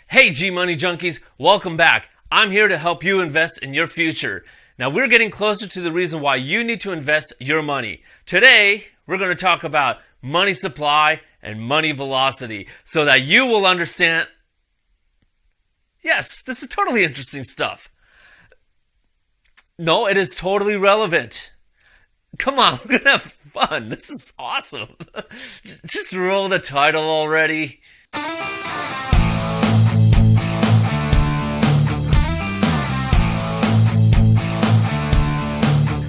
Hey JeeMoney junkies, welcome back. I'm here to help you invest in your future. Now we're getting closer to the reason why you need to invest your money. Today, we're going to talk about money supply and money velocity so that you will understand. Yes, this is totally interesting stuff. No, it is totally relevant. Come on, we're going to have fun. This is awesome. Just roll the title already.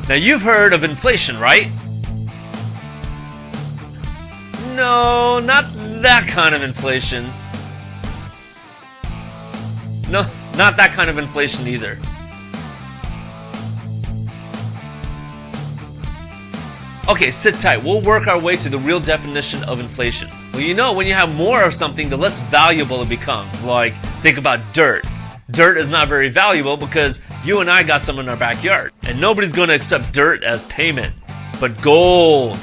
Now you've heard of inflation, right? No, not that kind of inflation. No, not that kind of inflation either. Okay, sit tight. We'll work our way to the real definition of inflation. Well, you know, when you have more of something, the less valuable it becomes. Like, think about dirt. Dirt is not very valuable because you and I got some in our backyard. And nobody's going to accept dirt as payment. But gold.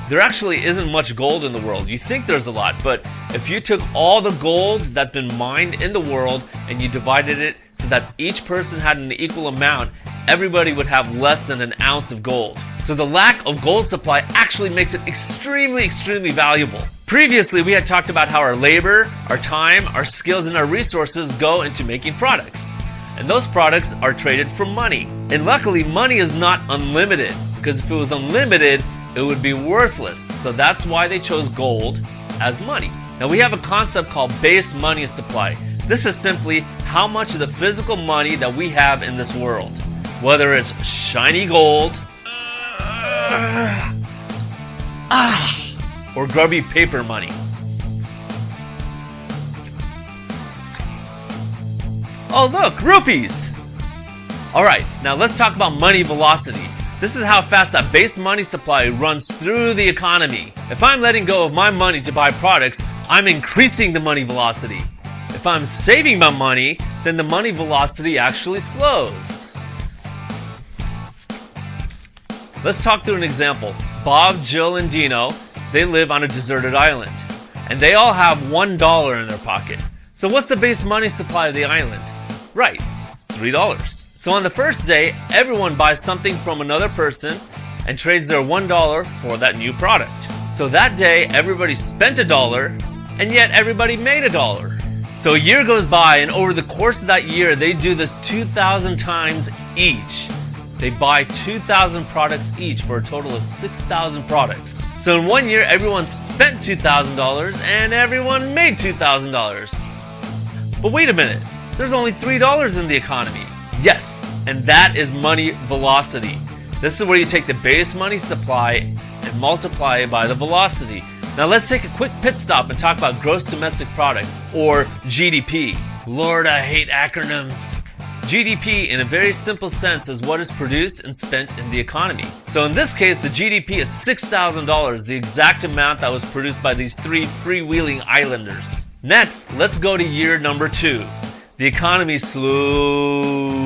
There actually isn't much gold in the world. You think there's a lot, but if you took all the gold that's been mined in the world and you divided it so that each person had an equal amount, everybody would have less than an ounce of gold. So the lack of gold supply actually makes it extremely valuable. Previously, we had talked about how our labor, our time, our skills, and our resources go into making products. And those products are traded for money. And luckily, money is not unlimited, because if it was unlimited, it would be worthless. So that's why they chose gold as money. Now we have a concept called base money supply. This is simply how much of the physical money that we have in this world. Whether it's shiny gold, or grubby paper money. Oh look, rupees! Alright, now let's talk about money velocity. This is how fast that base money supply runs through the economy. If I'm letting go of my money to buy products, I'm increasing the money velocity. If I'm saving my money, then the money velocity actually slows. Let's talk through an example. Bob, Jill, and Dino, they live on a deserted island. And they all have $1 in their pocket. So what's the base money supply of the island? Right, it's $3. So on the first day, everyone buys something from another person and trades their $1 for that new product. So that day, everybody spent $1, and yet everybody made $1. So a year goes by, and over the course of that year, they do this 2,000 times each. They buy 2,000 products each for a total of 6,000 products. So in 1 year, everyone spent $2,000 and everyone made $2,000. But wait a minute, there's only $3 in the economy. Yes, and that is money velocity. This is where you take the base money supply and multiply it by the velocity. Now let's take a quick pit stop and talk about gross domestic product, or GDP. Lord, I hate acronyms. GDP, in a very simple sense, is what is produced and spent in the economy. So in this case, the GDP is $6,000, the exact amount that was produced by these three freewheeling islanders. Next, let's go to year number 2. The economy slows,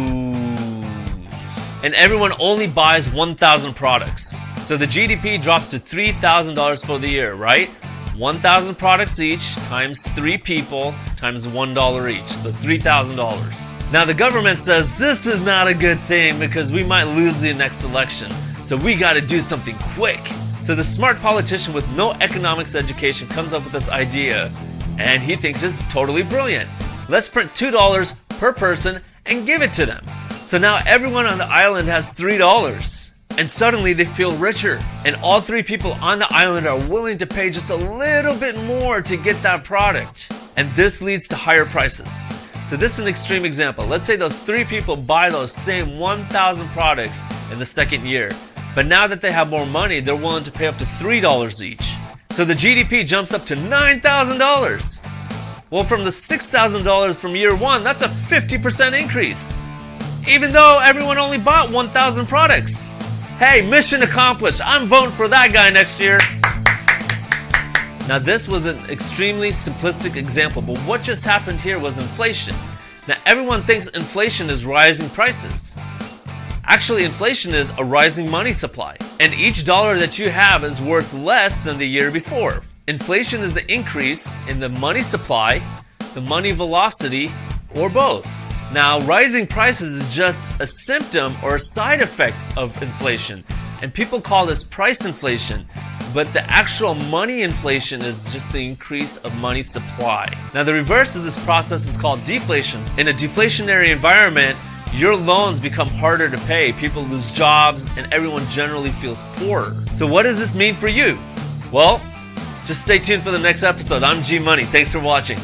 and everyone only buys 1,000 products. So the GDP drops to $3,000 for the year, right? 1,000 products each times 3 people times $1 each, so $3,000. Now the government says this is not a good thing because we might lose the next election, so we gotta do something quick. So the smart politician with no economics education comes up with this idea, and he thinks it's totally brilliant. Let's print $2 per person and give it to them. So now everyone on the island has $3, and suddenly they feel richer, and all 3 people on the island are willing to pay just a little bit more to get that product. And this leads to higher prices. So this is an extreme example. Let's say those 3 people buy those same 1,000 products in the second year. But now that they have more money, they're willing to pay up to $3 each. So the GDP jumps up to $9,000. Well, from the $6,000 from year 1, that's a 50% increase. Even though everyone only bought 1,000 products. Hey, mission accomplished. I'm voting for that guy next year. Now this was an extremely simplistic example, but what just happened here was inflation. Now everyone thinks inflation is rising prices. Actually, inflation is a rising money supply, and each dollar that you have is worth less than the year before. Inflation is the increase in the money supply the money velocity, or both? Now, rising prices is just a symptom or a side effect of inflation, and people call this price inflation, but the actual money inflation is just the increase of money supply. Now, the reverse of this process is called deflation. In a deflationary environment, your loans become harder to pay, people lose jobs, and everyone generally feels poorer. So what does this mean for you? Well, just stay tuned for the next episode. I'm JeeMoney. Thanks for watching.